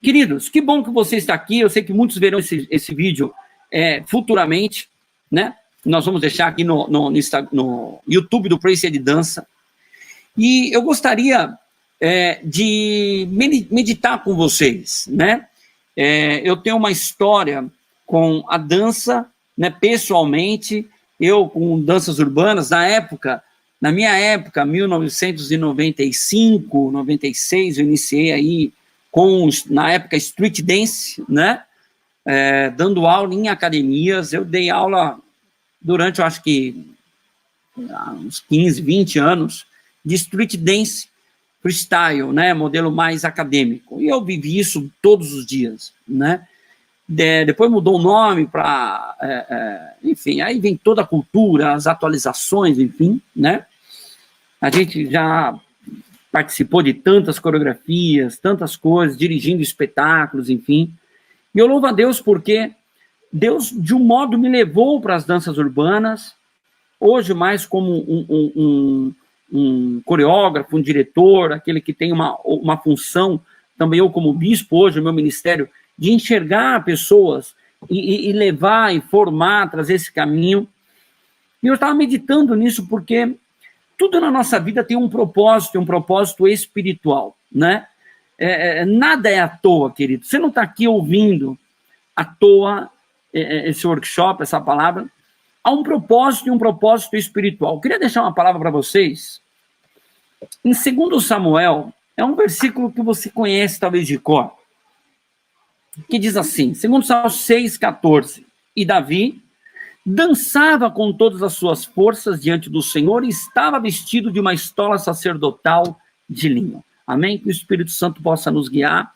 Queridos, que bom que você está aqui. Eu sei que muitos verão esse vídeo futuramente, né? Nós vamos deixar aqui no YouTube do Praise de Dança. E eu gostaria de meditar com vocês, né? Eu tenho uma história com a dança, né? Pessoalmente, eu com danças urbanas, na minha época, 1995, 96, eu iniciei aí na época, street dance, né? Dando aula em academias. Eu dei aula durante, eu acho que, uns 15, 20 anos, de street dance freestyle, né? Modelo mais acadêmico. E eu vivi isso todos os dias, né? Depois mudou o nome para... enfim, aí vem toda a cultura, as atualizações, enfim, né? A gente já participou de tantas coreografias, tantas coisas, dirigindo espetáculos, enfim. E eu louvo a Deus porque Deus, de um modo, me levou para as danças urbanas, hoje mais como um coreógrafo, um diretor, aquele que tem uma função, também eu como bispo, hoje o meu ministério, de enxergar pessoas e levar, e formar, trazer esse caminho. E eu estava meditando nisso porque tudo na nossa vida tem um propósito espiritual, né? Nada é à toa, querido. Você não está aqui ouvindo à toa esse workshop, essa palavra. Há um propósito e um propósito espiritual. Eu queria deixar uma palavra para vocês. Em 2 Samuel, é um versículo que você conhece talvez de cor, que diz assim, 2 Samuel 6,14, e Davi dançava com todas as suas forças diante do Senhor e estava vestido de uma estola sacerdotal de linho. Amém? Que o Espírito Santo possa nos guiar,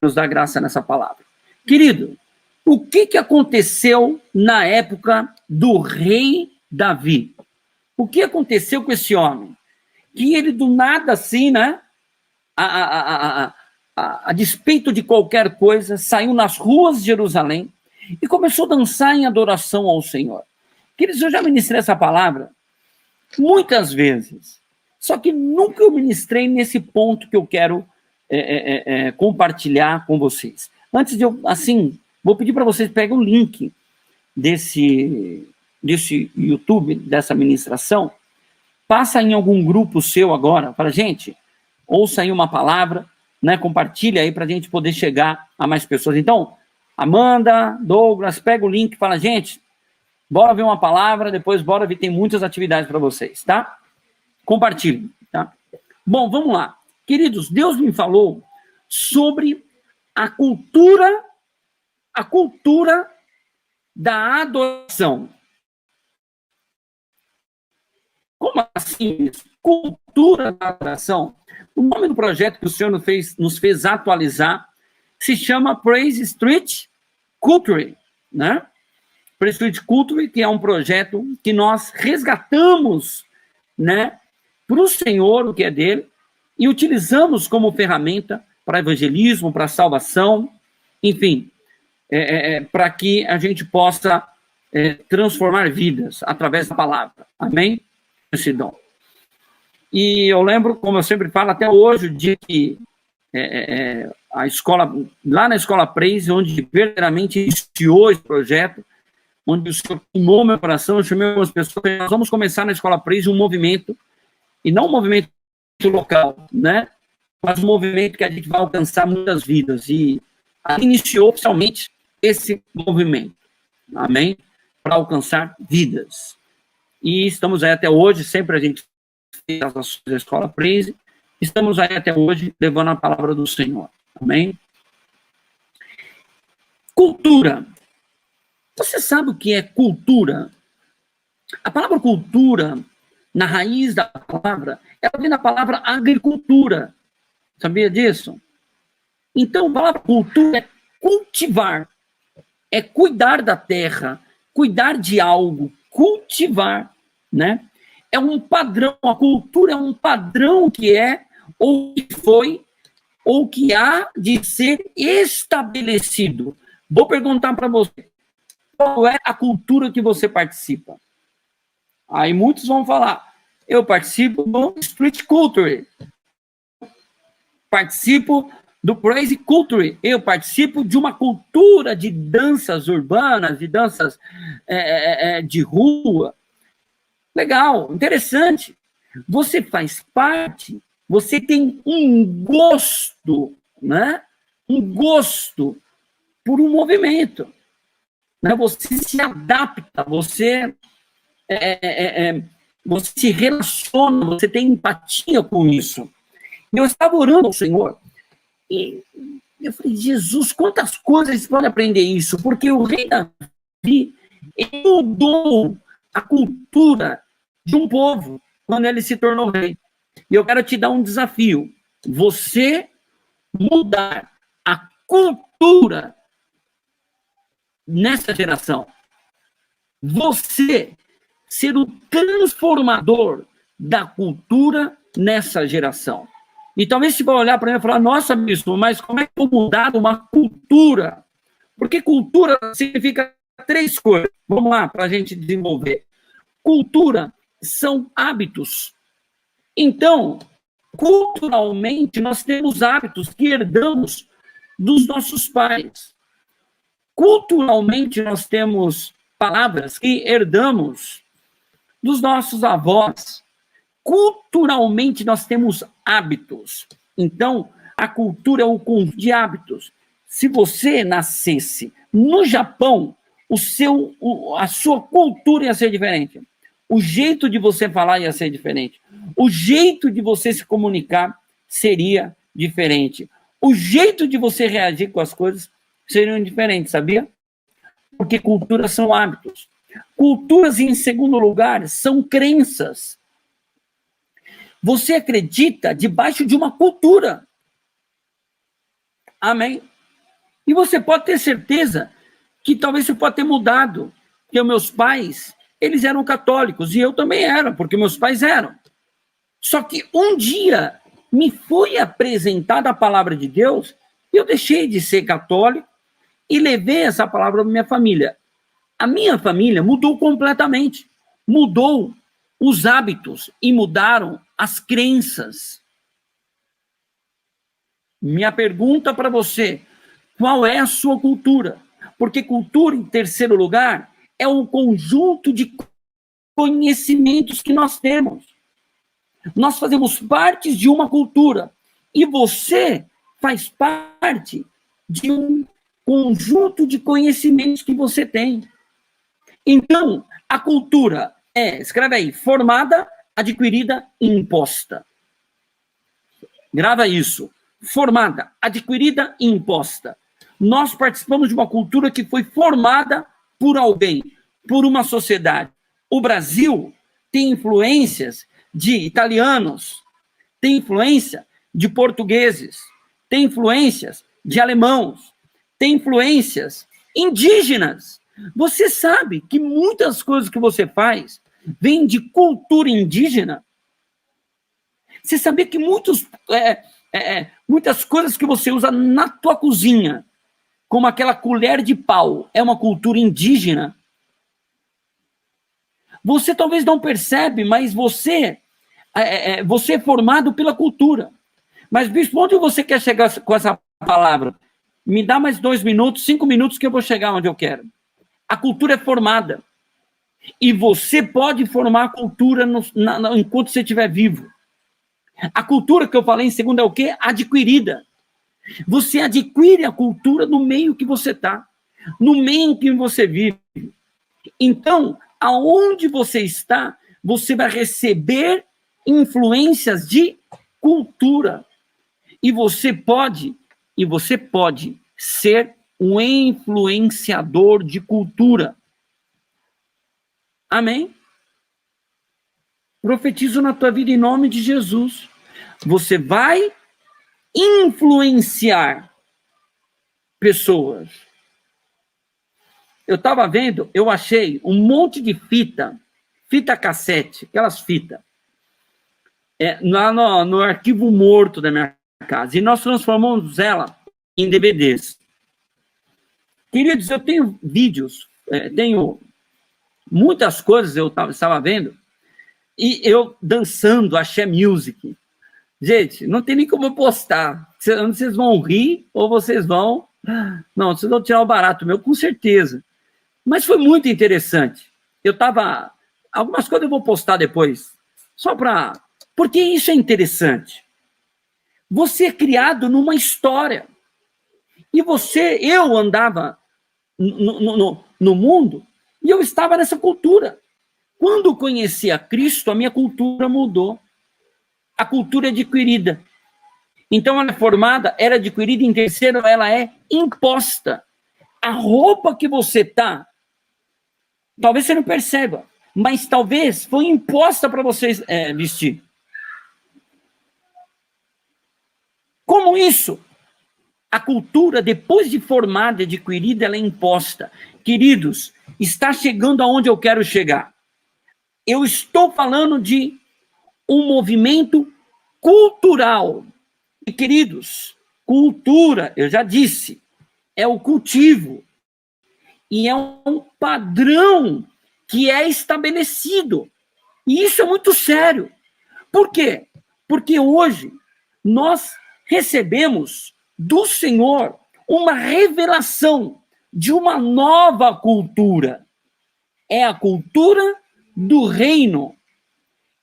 nos dar graça nessa palavra. Querido, o que aconteceu na época do rei Davi? O que aconteceu com esse homem? Que ele do nada assim, né? A despeito de qualquer coisa, saiu nas ruas de Jerusalém e começou a dançar em adoração ao Senhor. Queridos, eu já ministrei essa palavra muitas vezes, só que nunca eu ministrei nesse ponto que eu quero compartilhar com vocês. Antes de eu, assim, vou pedir para vocês peguem o link desse YouTube, dessa ministração, passa em algum grupo seu agora, para gente, ouça aí uma palavra, né, compartilha aí para a gente poder chegar a mais pessoas. Então, Amanda, Douglas, pega o link e fala, gente, bora ver uma palavra, depois bora ver, tem muitas atividades para vocês, tá? Compartilhem, tá? Bom, vamos lá. Queridos, Deus me falou sobre a cultura da adoração. Como assim? Cultura da adoração. O nome do projeto que o Senhor nos fez atualizar se chama Praise Street Culture, né? Praise Street Culture, que é um projeto que nós resgatamos, né, para o Senhor, o que é dele, e utilizamos como ferramenta para evangelismo, para salvação, enfim, para que a gente possa transformar vidas através da palavra. Amém? Esse dom. E eu lembro, como eu sempre falo, até hoje, o dia que a escola, lá na Escola Praise, onde verdadeiramente iniciou esse projeto, onde o Senhor tomou meu coração, eu chamei algumas pessoas, nós vamos começar na Escola Praise um movimento, e não um movimento local, né? Mas um movimento que a gente vai alcançar muitas vidas. E iniciou oficialmente esse movimento, amém? Para alcançar vidas. E estamos aí até hoje, sempre a gente fez as ações da Escola Praise, estamos aí até hoje levando a palavra do Senhor, amém? Cultura. Você sabe o que é cultura? A palavra cultura, na raiz da palavra, ela vem da palavra agricultura. Sabia disso? Então, a palavra cultura é cultivar, é cuidar da terra, cuidar de algo, cultivar, né? É um padrão, a cultura é um padrão que é, ou que foi, ou que há de ser estabelecido. Vou perguntar para você, qual é a cultura que você participa? Aí muitos vão falar, eu participo do Street Culture, participo do Praise Culture. Eu participo de uma cultura de danças urbanas, de danças de rua. Legal, interessante. Você faz parte, você tem um gosto, né? Um gosto por um movimento. Né? Você se adapta, você se relaciona, você tem empatia com isso. Eu estava orando ao Senhor e eu falei, Jesus, quantas coisas você pode aprender isso? Porque o rei Davi mudou a cultura de um povo quando ele se tornou rei. E eu quero te dar um desafio. Você mudar a cultura nessa geração. Você ser o transformador da cultura nessa geração. E talvez você vai olhar para mim e falar, nossa, bispo, mas como é que eu vou mudar uma cultura? Porque cultura significa 3 coisas. Vamos lá, para a gente desenvolver. Cultura são hábitos. Então, culturalmente, nós temos hábitos que herdamos dos nossos pais. Culturalmente, nós temos palavras que herdamos dos nossos avós. Culturalmente, nós temos hábitos. Então, a cultura é o conjunto de hábitos. Se você nascesse no Japão, a sua cultura ia ser diferente. O jeito de você falar ia ser diferente. O jeito de você se comunicar seria diferente. O jeito de você reagir com as coisas seriam diferentes, sabia? Porque culturas são hábitos. Culturas, em segundo lugar, são crenças. Você acredita debaixo de uma cultura. Amém? E você pode ter certeza que talvez você pode ter mudado. Porque meus pais, eles eram católicos, e eu também era, porque meus pais eram. Só que um dia me foi apresentada a palavra de Deus, e eu deixei de ser católico e levei essa palavra para minha família. A minha família mudou completamente. Mudou os hábitos e mudaram as crenças. Minha pergunta para você, qual é a sua cultura? Porque cultura, em terceiro lugar, é um conjunto de conhecimentos que nós temos. Nós fazemos parte de uma cultura e você faz parte de um conjunto de conhecimentos que você tem. Então, a cultura escreve aí, formada, adquirida e imposta. Grava isso. Formada, adquirida e imposta. Nós participamos de uma cultura que foi formada por alguém, por uma sociedade. O Brasil tem influências de italianos, tem influência de portugueses, tem influências de alemãos, tem influências indígenas. Você sabe que muitas coisas que você faz vêm de cultura indígena? Você sabia que muitas coisas que você usa na tua cozinha, como aquela colher de pau, é uma cultura indígena? Você talvez não percebe, mas você é formado pela cultura. Mas, bispo, onde você quer chegar com essa palavra? Me dá mais 2 minutos, 5 minutos que eu vou chegar onde eu quero. A cultura é formada. E você pode formar a cultura enquanto você estiver vivo. A cultura que eu falei em segundo é o quê? Adquirida. Você adquire a cultura no meio que você está, no meio em que você vive. Então, aonde você está, você vai receber influências de cultura. E você pode ser um influenciador de cultura. Amém? Profetizo na tua vida em nome de Jesus. Você vai influenciar pessoas. Eu estava vendo, eu achei um monte de fita cassete, aquelas fitas, lá no arquivo morto da minha casa. E nós transformamos ela em DVDs. Queridos, eu tenho vídeos, tenho muitas coisas eu estava vendo, e eu dançando axé music. Gente, não tem nem como eu postar. Vocês vão rir ou vocês vão... Não, vocês vão tirar o barato meu, com certeza. Mas foi muito interessante. Algumas coisas eu vou postar depois, só para... Porque isso é interessante. Você é criado numa história. E eu andava no mundo e eu estava nessa cultura. Quando conheci a Cristo, a minha cultura mudou. A cultura é adquirida. Então, ela é formada, era adquirida, em terceiro, ela é imposta. A roupa que você está, talvez você não perceba, mas talvez foi imposta para você vestir. Como isso? A cultura, depois de formada, adquirida, ela é imposta. Queridos, está chegando aonde eu quero chegar. Eu estou falando de um movimento cultural. E, queridos, cultura, eu já disse, é o cultivo. E é um padrão que é estabelecido. E isso é muito sério. Por quê? Porque hoje nós recebemos do Senhor uma revelação de uma nova cultura. É a cultura do reino.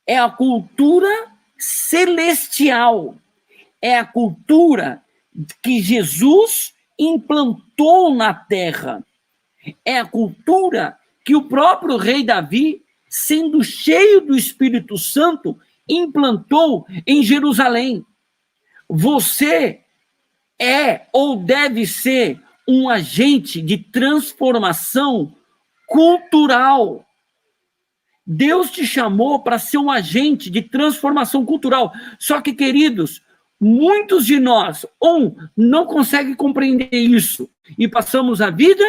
É a cultura celestial. É a cultura que Jesus implantou na terra. É a cultura que o próprio rei Davi, sendo cheio do Espírito Santo, implantou em Jerusalém. Você é ou deve ser um agente de transformação cultural. Deus te chamou para ser um agente de transformação cultural. Só que, queridos, muitos de nós, não conseguem compreender isso e passamos a vida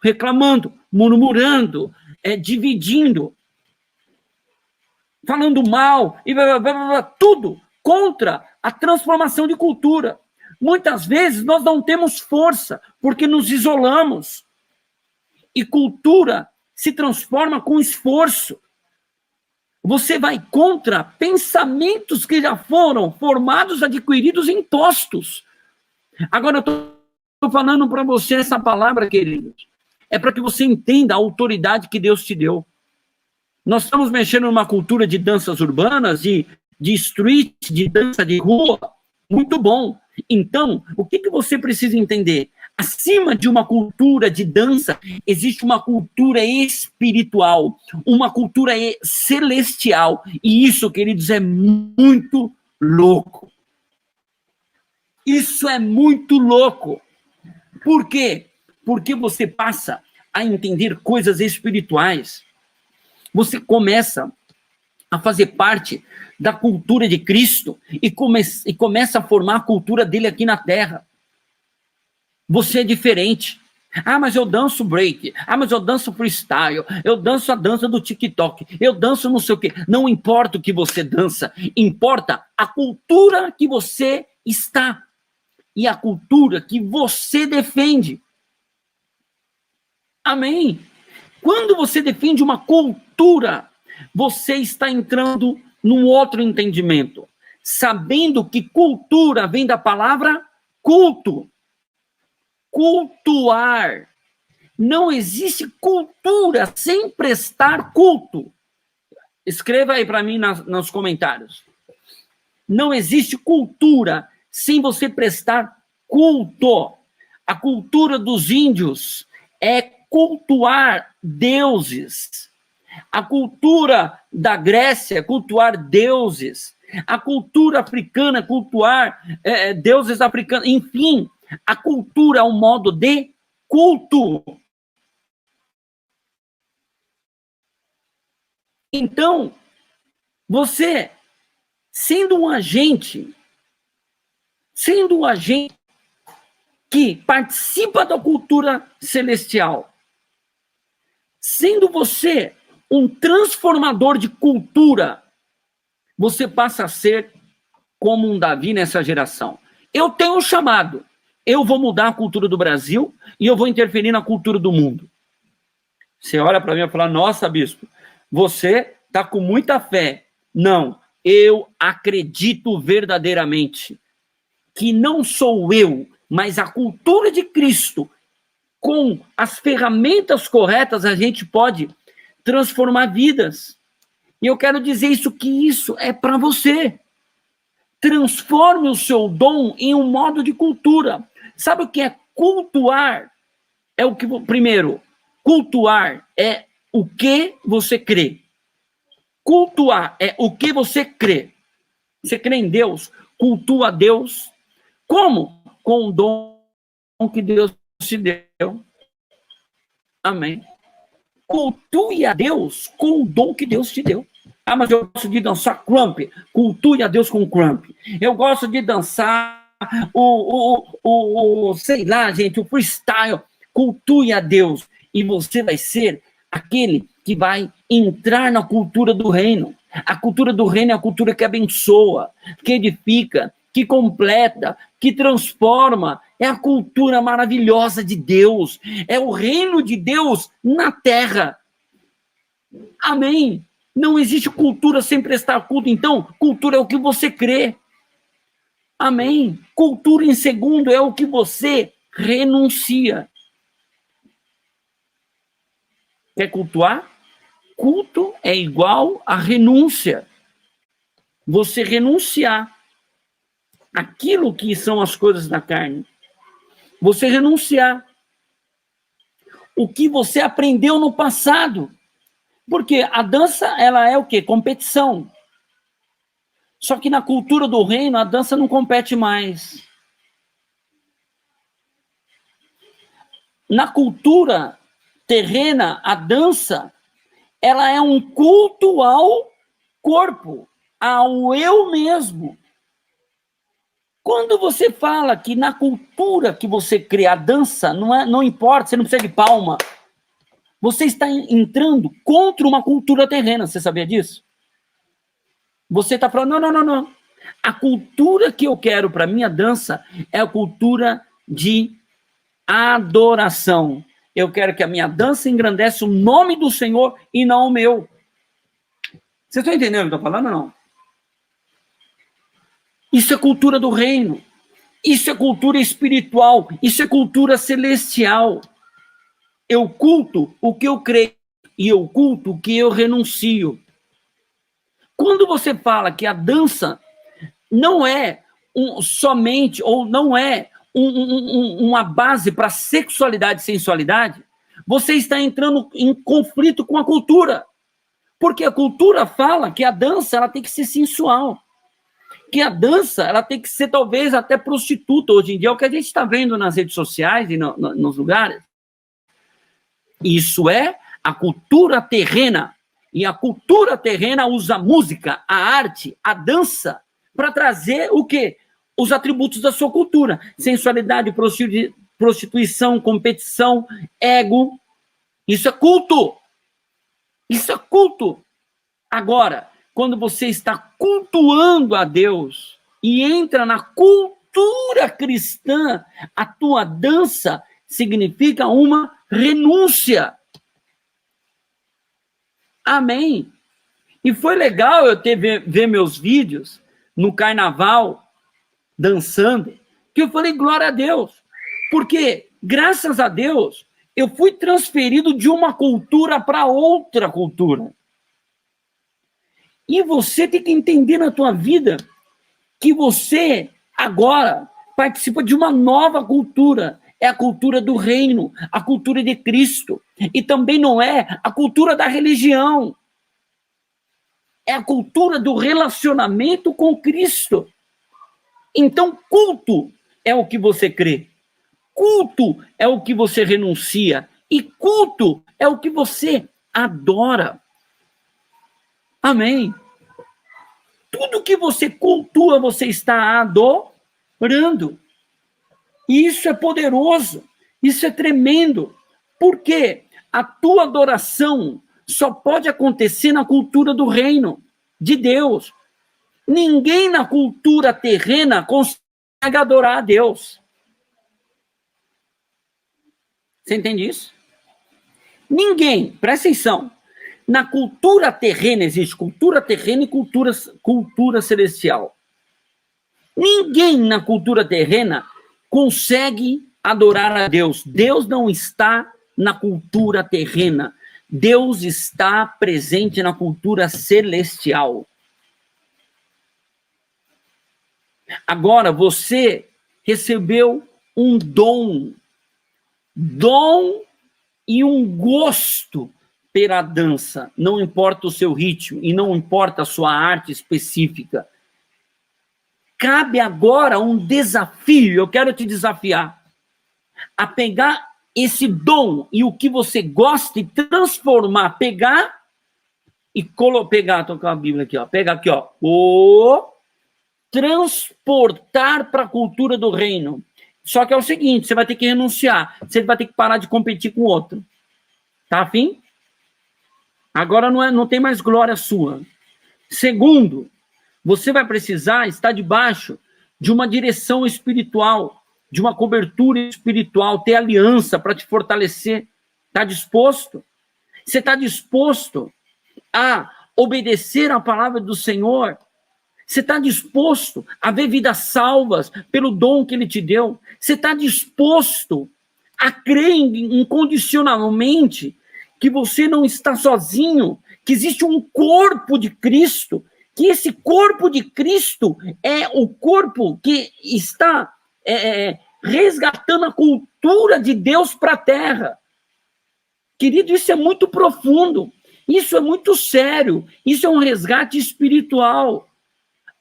reclamando, murmurando, dividindo, falando mal, e tudo contra a transformação de cultura. Muitas vezes nós não temos força porque nos isolamos. E cultura se transforma com esforço. Você vai contra pensamentos que já foram formados, adquiridos, impostos. Agora eu estou falando para você essa palavra, queridos. É para que você entenda a autoridade que Deus te deu. Nós estamos mexendo numa cultura de danças urbanas, de street, de dança de rua. Muito bom. Então, o que você precisa entender? Acima de uma cultura de dança, existe uma cultura espiritual, uma cultura celestial. E isso, queridos, é muito louco. Isso é muito louco. Por quê? Porque você passa a entender coisas espirituais. Você começa a fazer parte da cultura de Cristo e começa a formar a cultura dele aqui na Terra. Você é diferente. Ah, mas eu danço break. Ah, mas eu danço freestyle. Eu danço a dança do TikTok. Eu danço não sei o quê. Não importa o que você dança. Importa a cultura que você está. E a cultura que você defende. Amém? Quando você defende uma cultura, você está entrando num outro entendimento. Sabendo que cultura vem da palavra culto. Cultuar. Não existe cultura sem prestar culto. Escreva aí para mim nos comentários. Não existe cultura sem você prestar culto. A cultura dos índios é cultuar deuses. A cultura da Grécia é cultuar deuses. A cultura africana é cultuar deuses africanos. Enfim, a cultura é um modo de culto. Então, você, sendo um agente que participa da cultura celestial, sendo você um transformador de cultura, você passa a ser como um Davi nessa geração. Eu tenho um chamado. Eu vou mudar a cultura do Brasil e eu vou interferir na cultura do mundo. Você olha para mim e fala, nossa, bispo, você está com muita fé. Não, Eu acredito verdadeiramente que não sou eu, mas a cultura de Cristo, com as ferramentas corretas, a gente pode transformar vidas. E eu quero dizer isso, que isso é para você. Transforme o seu dom em um modo de cultura. Sabe o que é cultuar? É o que, primeiro, cultuar é o que você crê. Cultuar é o que você crê. Você crê em Deus, cultua Deus. Como? Com o dom que Deus te deu. Amém. Cultue a Deus com o dom que Deus te deu. Ah, mas eu gosto de dançar crump. Cultue a Deus com crump. Eu gosto de dançar sei lá, gente, o freestyle. Cultue a Deus. E você vai ser aquele que vai entrar na cultura do reino. A cultura do reino é a cultura que abençoa, que edifica, que completa, que transforma. É a cultura maravilhosa de Deus. É o reino de Deus na terra. Amém. Não existe cultura sem prestar culto. Então, cultura é o que você crê. Amém. Cultura, em segundo, é o que você renuncia. Quer cultuar? Culto é igual a renúncia. Você renunciar aquilo que são as coisas da carne. Você renunciar o que você aprendeu no passado. Porque a dança, ela é o quê? Competição. Só que na cultura do reino, a dança não compete mais. Na cultura terrena, a dança, ela é um culto ao corpo, ao eu mesmo. Quando você fala que na cultura que você crê a dança, não importa, você não precisa de palma. Você está entrando contra uma cultura terrena, você sabia disso? Você está falando, não. A cultura que eu quero para minha dança é a cultura de adoração. Eu quero que a minha dança engrandeça o nome do Senhor e não o meu. Vocês estão entendendo o que eu estou falando ou não? Isso é cultura do reino. Isso é cultura espiritual. Isso é cultura celestial. Eu culto o que eu creio e eu culto o que eu renuncio. Quando você fala que a dança não é somente, ou não é uma base para sexualidade e sensualidade, você está entrando em conflito com a cultura. Porque a cultura fala que a dança ela tem que ser sensual. Que a dança ela tem que ser talvez até prostituta. Hoje em dia é o que a gente está vendo nas redes sociais e nos lugares. Isso é a cultura terrena. E a cultura terrena usa a música, a arte, a dança para trazer o quê? Os atributos da sua cultura. Sensualidade, prostituição, competição, ego. Isso é culto. Isso é culto. Agora, quando você está cultuando a Deus e entra na cultura cristã, a tua dança significa uma renúncia. Amém. E foi legal eu ver meus vídeos no carnaval, dançando, que eu falei, glória a Deus. Porque, graças a Deus, eu fui transferido de uma cultura para outra cultura. E você tem que entender na tua vida que você, agora, participa de uma nova cultura. É a cultura do reino, a cultura de Cristo. E também não é a cultura da religião. É a cultura do relacionamento com Cristo. Então, culto é o que você crê. Culto é o que você renuncia. E culto é o que você adora. Amém. Tudo que você cultua, você está adorando. E isso é poderoso. Isso é tremendo. Por quê? A tua adoração só pode acontecer na cultura do reino de Deus. Ninguém na cultura terrena consegue adorar a Deus. Você entende isso? Ninguém, presta atenção, na cultura terrena, existe cultura terrena e cultura celestial. Ninguém na cultura terrena consegue adorar a Deus. Deus não está na cultura terrena. Deus está presente na cultura celestial. Agora, você recebeu um dom e um gosto pela dança. Não importa o seu ritmo e não importa a sua arte específica. Cabe agora um desafio, eu quero te desafiar a pegar esse dom e o que você gosta e transformar, pegar, tô com a Bíblia aqui, ó, pegar aqui, ó, transportar para a cultura do reino. Só que é o seguinte, você vai ter que renunciar, você vai ter que parar de competir com o outro. Tá afim? Agora não tem mais glória sua. Segundo, você vai precisar estar debaixo de uma direção espiritual, de uma cobertura espiritual, ter aliança para te fortalecer. Está disposto? Você está disposto a obedecer à palavra do Senhor? Você está disposto a ver vidas salvas pelo dom que Ele te deu? Você está disposto a crer incondicionalmente que você não está sozinho, que existe um corpo de Cristo, que esse corpo de Cristo é o corpo que está resgatando a cultura de Deus para a terra. Querido, isso é muito profundo, isso é muito sério, isso é um resgate espiritual.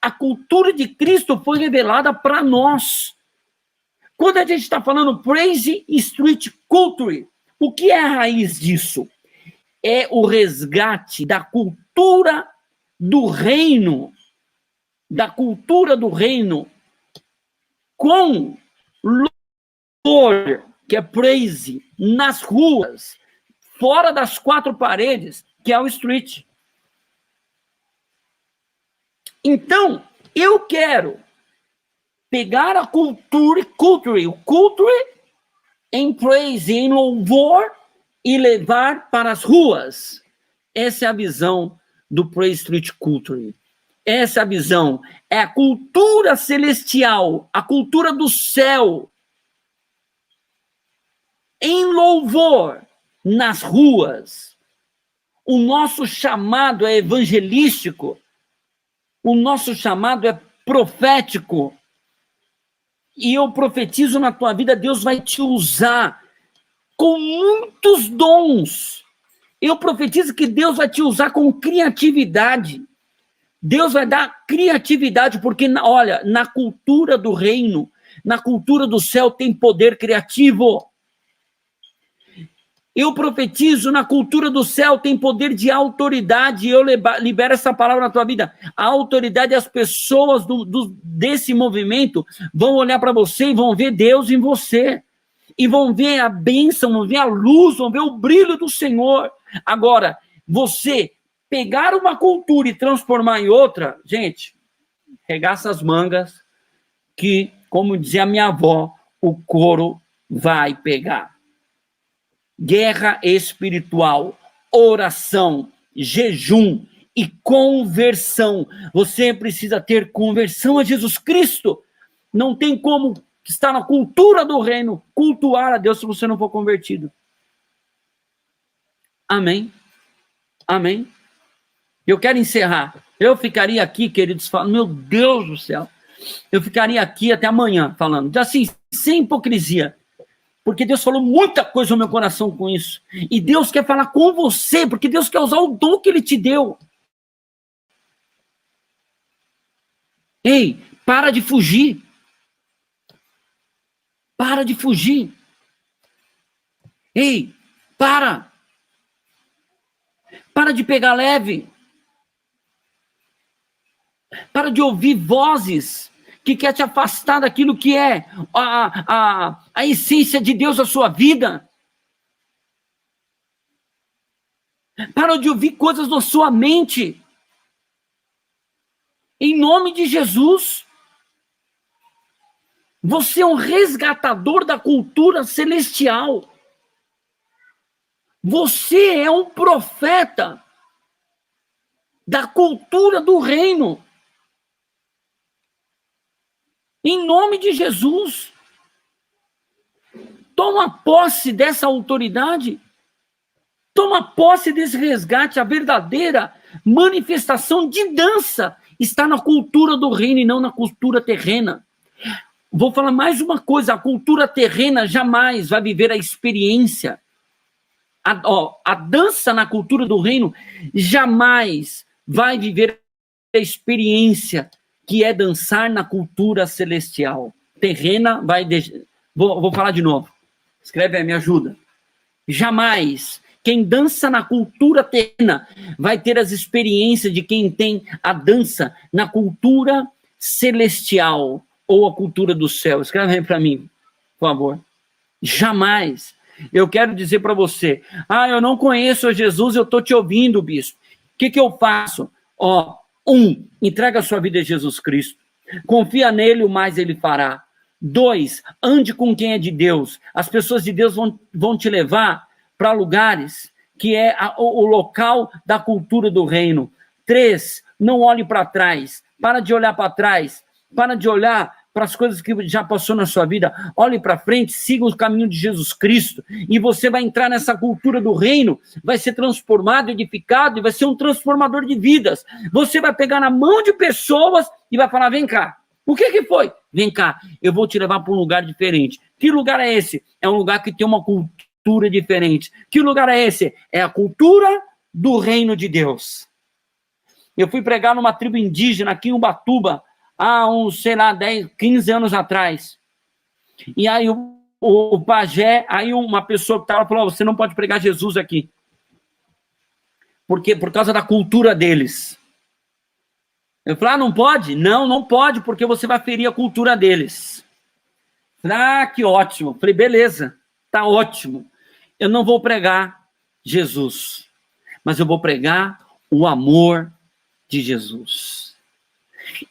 A cultura de Cristo foi revelada para nós. Quando a gente está falando Praise Street Culture, o que é a raiz disso? É o resgate da cultura do reino, com louvor, que é praise, nas ruas, fora das quatro paredes, que é o street. Então, eu quero pegar a culture em praise, em louvor, e levar para as ruas. Essa é a visão do Praise Street Culture. Essa é a visão. É a cultura celestial, a cultura do céu, em louvor, nas ruas. O nosso chamado é evangelístico, o nosso chamado é profético. E eu profetizo na tua vida, Deus vai te usar com muitos dons. Eu profetizo que Deus vai te usar com criatividade. Deus vai dar criatividade, porque, olha, na cultura do reino, na cultura do céu tem poder criativo. Eu profetizo, na cultura do céu tem poder de autoridade, e eu libero essa palavra na tua vida. A autoridade, as pessoas desse movimento vão olhar para você e vão ver Deus em você. E vão ver a bênção, vão ver a luz, vão ver o brilho do Senhor. Agora, você pegar uma cultura e transformar em outra, gente, regaça as mangas, que, como dizia a minha avó, o couro vai pegar. Guerra espiritual, oração, jejum e conversão. Você precisa ter conversão a Jesus Cristo. Não tem como estar na cultura do reino, cultuar a Deus se você não for convertido. Amém? Amém? Eu quero encerrar. Eu ficaria aqui, queridos, falando, meu Deus do céu, eu ficaria aqui até amanhã falando, assim, sem hipocrisia, porque Deus falou muita coisa no meu coração com isso. E Deus quer falar com você, porque Deus quer usar o dom que Ele te deu. Ei, para de fugir. Para de fugir. Ei, para. Para de pegar leve. Para de ouvir vozes que quer te afastar daquilo que é a essência de Deus na sua vida. Para de ouvir coisas na sua mente. Em nome de Jesus. Você é um resgatador da cultura celestial. Você é um profeta da cultura do reino. Em nome de Jesus. Toma posse dessa autoridade. Toma posse desse resgate. A verdadeira manifestação de dança está na cultura do reino e não na cultura terrena. Vou falar mais uma coisa: a cultura terrena jamais vai viver a experiência. A dança na cultura do reino jamais vai viver a experiência que é dançar na cultura celestial. Terrena vai... Vou falar de novo. Escreve aí, me ajuda. Jamais quem dança na cultura terrena vai ter as experiências de quem tem a dança na cultura celestial ou a cultura do céu. Escreve aí para mim, por favor. Jamais. Eu quero dizer para você, eu não conheço a Jesus, eu estou te ouvindo, bispo. O que eu faço? Entrega a sua vida a Jesus Cristo. Confia nele, o mais ele fará. 2, ande com quem é de Deus. As pessoas de Deus vão te levar para lugares que é o local da cultura do reino. 3, não olhe para trás. Para de olhar para trás. Para de olhar para as coisas que já passou na sua vida. Olhe para frente, siga o caminho de Jesus Cristo. E você vai entrar nessa cultura do reino, vai ser transformado, edificado, e vai ser um transformador de vidas. Você vai pegar na mão de pessoas e vai falar, vem cá. O que foi? Vem cá, eu vou te levar para um lugar diferente. Que lugar é esse? É um lugar que tem uma cultura diferente. Que lugar é esse? É a cultura do reino de Deus. Eu fui pregar numa tribo indígena aqui em Ubatuba, há uns, 10, 15 anos atrás. E aí o pajé, aí uma pessoa que estava falou, você não pode pregar Jesus aqui. Por causa da cultura deles. Eu falei, não pode? Não pode, porque você vai ferir a cultura deles. Falei, que ótimo. Falei, beleza, tá ótimo. Eu não vou pregar Jesus, mas eu vou pregar o amor de Jesus.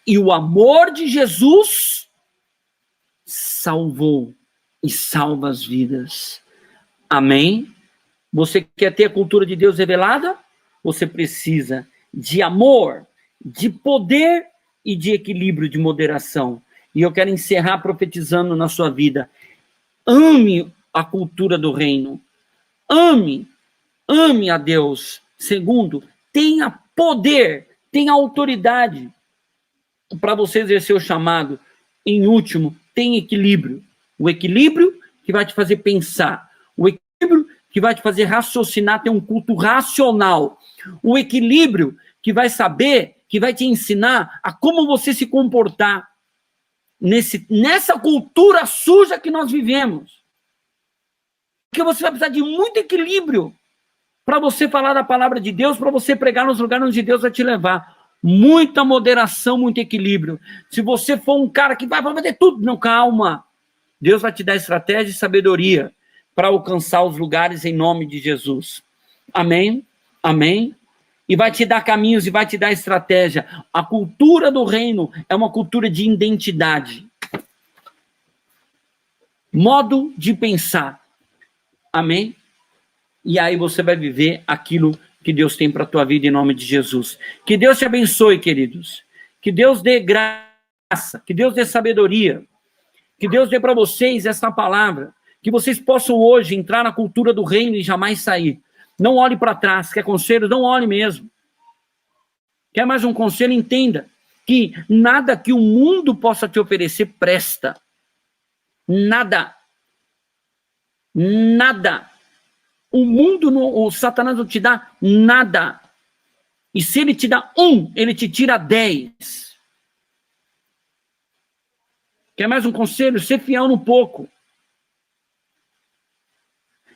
E o amor de Jesus salvou e salva as vidas. Amém? Você quer ter a cultura de Deus revelada? Você precisa de amor, de poder e de equilíbrio, de moderação. E eu quero encerrar profetizando na sua vida. Ame a cultura do reino. Ame a Deus. Segundo, tenha poder, tenha autoridade para você exercer o chamado. Em último, tem equilíbrio. O equilíbrio que vai te fazer pensar. O equilíbrio que vai te fazer raciocinar, ter um culto racional. O equilíbrio que vai saber, que vai te ensinar a como você se comportar nessa cultura suja que nós vivemos. Porque você vai precisar de muito equilíbrio para você falar da palavra de Deus, para você pregar nos lugares onde Deus vai te levar. Muita moderação, muito equilíbrio. Se você for um cara que vai fazer tudo, não, calma. Deus vai te dar estratégia e sabedoria para alcançar os lugares em nome de Jesus. Amém? Amém? E vai te dar caminhos e vai te dar estratégia. A cultura do reino é uma cultura de identidade. Modo de pensar. Amém? E aí você vai viver aquilo que Deus tem para a tua vida em nome de Jesus. Que Deus te abençoe, queridos. Que Deus dê graça, que Deus dê sabedoria, que Deus dê para vocês esta palavra, que vocês possam hoje entrar na cultura do reino e jamais sair. Não olhe para trás. Quer conselho? Não olhe mesmo. Quer mais um conselho? Entenda que nada que o mundo possa te oferecer presta. Nada. Nada. O mundo, o Satanás não te dá nada. E se ele te dá 1, ele te tira 10. Quer mais um conselho? Ser fiel no pouco.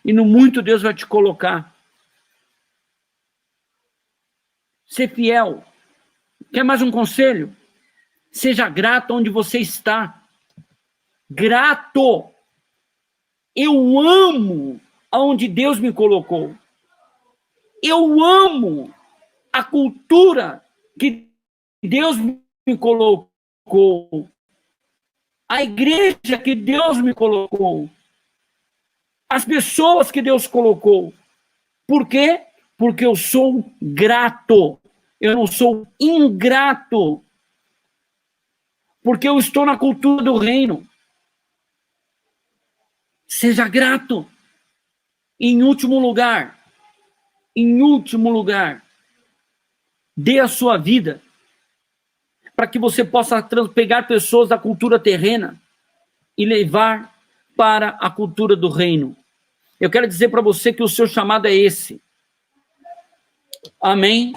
E no muito Deus vai te colocar. Ser fiel. Quer mais um conselho? Seja grato onde você está. Grato. Eu amo aonde Deus me colocou. Eu amo a cultura que Deus me colocou. A igreja que Deus me colocou. As pessoas que Deus colocou. Por quê? Porque eu sou grato. Eu não sou ingrato, porque eu estou na cultura do reino. Seja grato. Em último lugar, dê a sua vida para que você possa pegar pessoas da cultura terrena e levar para a cultura do reino. Eu quero dizer para você que o seu chamado é esse. Amém?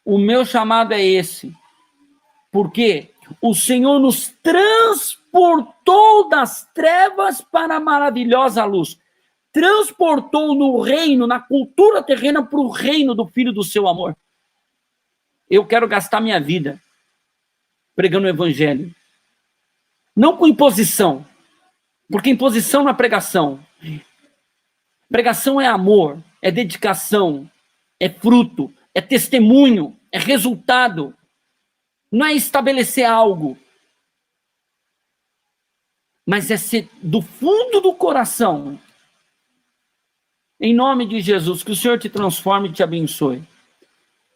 O meu chamado é esse. Porque o Senhor nos transportou das trevas para a maravilhosa luz. Transportou no reino, na cultura terrena, para o reino do Filho do seu amor. Eu quero gastar minha vida pregando o evangelho. Não com imposição, porque imposição não é pregação. Pregação é amor, é dedicação, é fruto, é testemunho, é resultado. Não é estabelecer algo, mas é ser do fundo do coração. Em nome de Jesus, que o Senhor te transforme e te abençoe.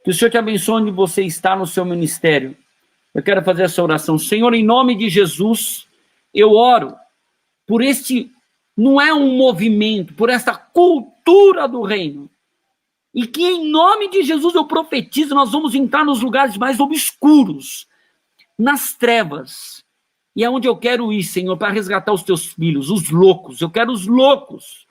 Que o Senhor te abençoe onde você está no seu ministério. Eu quero fazer essa oração. Senhor, em nome de Jesus, eu oro por este, não é um movimento, por esta cultura do reino. E que em nome de Jesus eu profetizo, nós vamos entrar nos lugares mais obscuros, nas trevas. E é onde eu quero ir, Senhor, para resgatar os teus filhos, os loucos. Eu quero os loucos.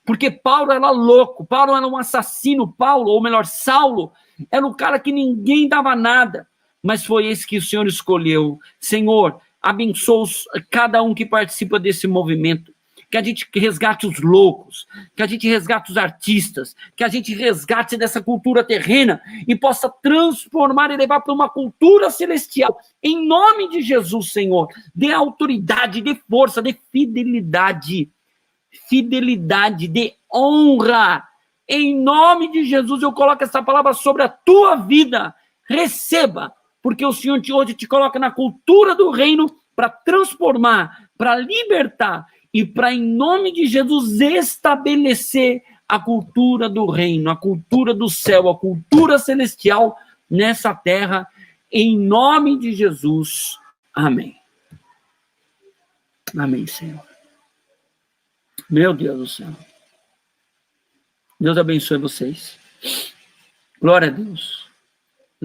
Porque Paulo era louco, Paulo era um assassino, Paulo, ou melhor, Saulo, era um cara que ninguém dava nada, mas foi esse que o Senhor escolheu. Senhor, abençoa cada um que participa desse movimento, que a gente resgate os loucos, que a gente resgate os artistas, que a gente resgate dessa cultura terrena e possa transformar e levar para uma cultura celestial. Em nome de Jesus, Senhor, dê autoridade, dê força, dê fidelidade, de honra. Em nome de Jesus, eu coloco essa palavra sobre a tua vida. Receba, porque o Senhor hoje te coloca na cultura do reino para transformar, para libertar e para, em nome de Jesus, estabelecer a cultura do reino, a cultura do céu, a cultura celestial nessa terra. Em nome de Jesus. Amém. Amém, Senhor. Meu Deus do céu. Deus abençoe vocês. Glória a Deus.